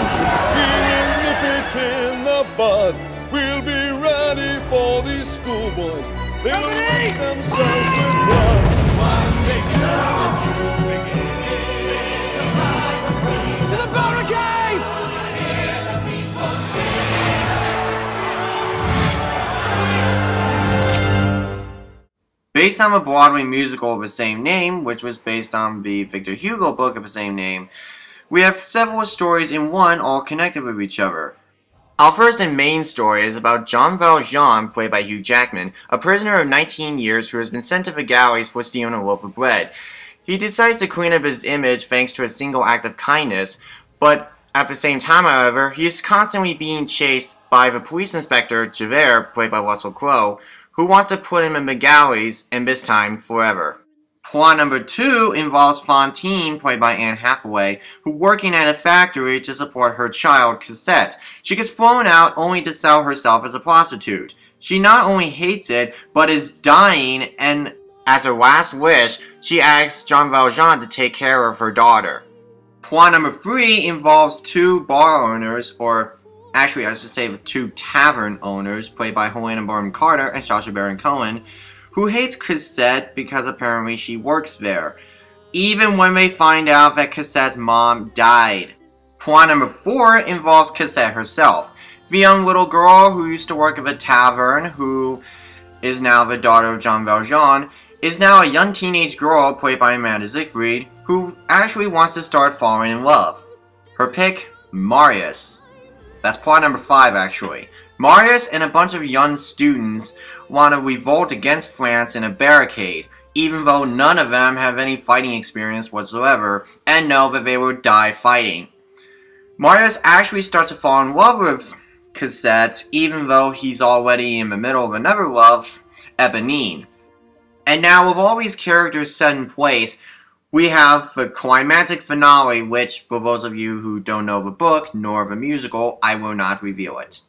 revolution. We will nip it in the bud. We'll be ready for these schoolboys. They will wet themselves with blood. One nation of new beginnings, a flag of freedom. To the barricades! Hear the people sing. Based on a Broadway musical of the same name, which was based on the Victor Hugo book of the same name, we have several stories in one all connected with each other. Our first and main story is about Jean Valjean, played by Hugh Jackman, a prisoner of 19 years who has been sent to the galleys for stealing a loaf of bread. He decides to clean up his image thanks to a single act of kindness, but at the same time, however, he is constantly being chased by the police inspector, Javert, played by Russell Crowe, who wants to put him in the galleys, and this time, forever. Plot number 2 involves Fantine, played by Anne Hathaway, who working at a factory to support her child, Cassette. She gets thrown out only to sell herself as a prostitute. She not only hates it, but is dying, and as her last wish, she asks Jean Valjean to take care of her daughter. Plot number 3 involves two bar owners, or actually I should say two tavern owners, played by Helena Bonham Carter and Sacha Baron Cohen, who hates Cassette because apparently she works there, even when they find out that Cassette's mom died. Plot number 4 involves Cassette herself, the young little girl who used to work at a tavern, who is now the daughter of Jean Valjean, is now a young teenage girl played by Amanda Seyfried, who actually wants to start falling in love. Her pick, Marius. That's plot number 5 actually. Marius and a bunch of young students want to revolt against France in a barricade, even though none of them have any fighting experience whatsoever, and know that they will die fighting. Marius actually starts to fall in love with Cassette, even though he's already in the middle of another love, Eponine. And now with all these characters set in place, we have the climactic finale, which, for those of you who don't know the book, nor the musical, I will not reveal it.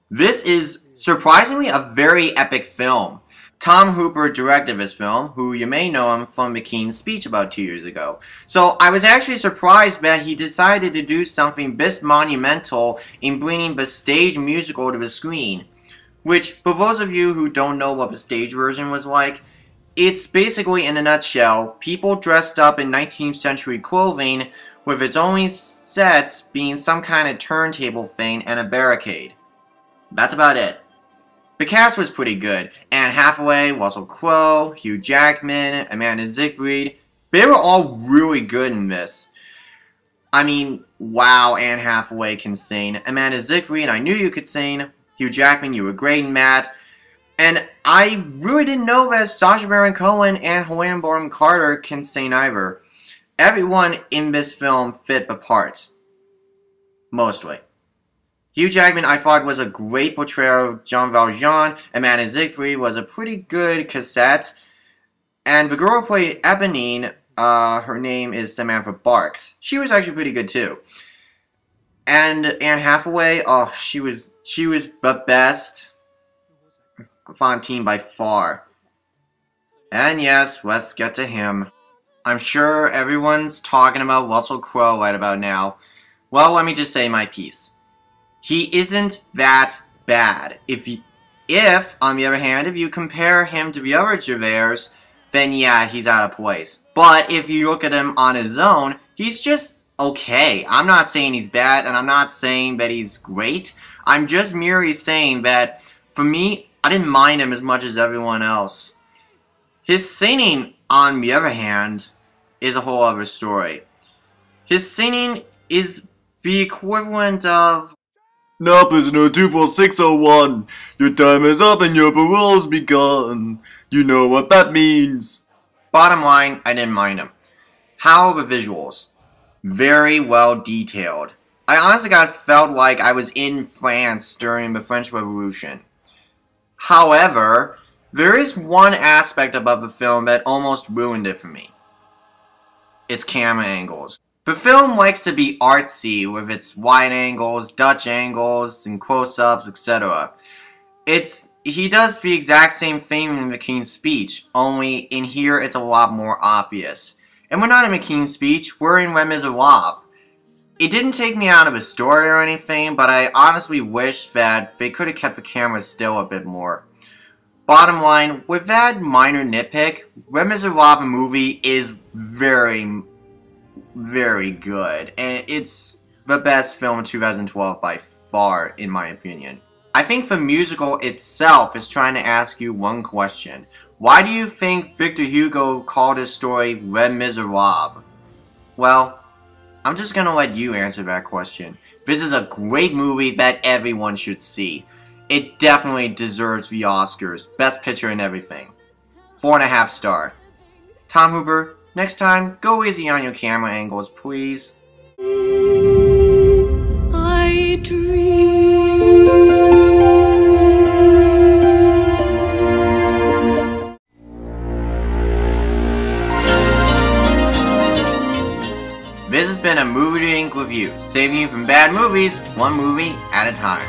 This is surprisingly a very epic film. Tom Hooper directed this film, who you may know him from The King's Speech about 2 years ago. So I was actually surprised that he decided to do something this monumental in bringing the stage musical to the screen. Which, for those of you who don't know what the stage version was like, it's basically, in a nutshell, people dressed up in 19th century clothing, with its only sets being some kind of turntable thing and a barricade. That's about it. The cast was pretty good. Anne Hathaway, Russell Crowe, Hugh Jackman, Amanda Seyfried. They were all really good in this. I mean, wow, Anne Hathaway can sing. Amanda Seyfried, I knew you could sing. Hugh Jackman, you were great in that. And I really didn't know that Sacha Baron Cohen and Helena Bonham Carter can sing either. Everyone in this film fit the part. Mostly. Hugh Jackman, I thought, was a great portrayal of Jean Valjean. Amanda Seyfried was a pretty good Cassette. And the girl who played Eponine, her name is Samantha Barks. She was actually pretty good too. And Anne Hathaway, oh, she was the best Fantine by far. And yes, let's get to him. I'm sure everyone's talking about Russell Crowe right about now. Well, let me just say my piece. He isn't that bad. If, on the other hand, if you compare him to the other Javerts, then yeah, he's out of place. But if you look at him on his own, he's just okay. I'm not saying he's bad, and I'm not saying that he's great. I'm just merely saying that, for me, I didn't mind him as much as everyone else. His singing, on the other hand, is a whole other story. His singing is the equivalent of, "Now prisoner 24601, your time is up and your parole's begun. You know what that means." Bottom line, I didn't mind him. How are the visuals? Very well detailed. I honestly felt like I was in France during the French Revolution. However, there is one aspect about the film that almost ruined it for me. Its camera angles. The film likes to be artsy with its wide angles, Dutch angles, and close-ups, etc. He does the exact same thing in The King's Speech, only in here it's a lot more obvious. And we're not in The King's Speech, we're in Les Miserables. It didn't take me out of a story or anything, but I honestly wish that they could have kept the camera still a bit more. Bottom line, with that minor nitpick, Les Miserables movie is very, very good, and it's the best film of 2012 by far, in my opinion. I think the musical itself is trying to ask you one question. Why do you think Victor Hugo called his story Les Miserables? Well, I'm just gonna let you answer that question. This is a great movie that everyone should see. It definitely deserves the Oscars, Best Picture and everything. 4.5 star. Tom Hooper, next time, go easy on your camera angles, please. I dream. This has been a Moviedudeinc review, saving you from bad movies, one movie at a time.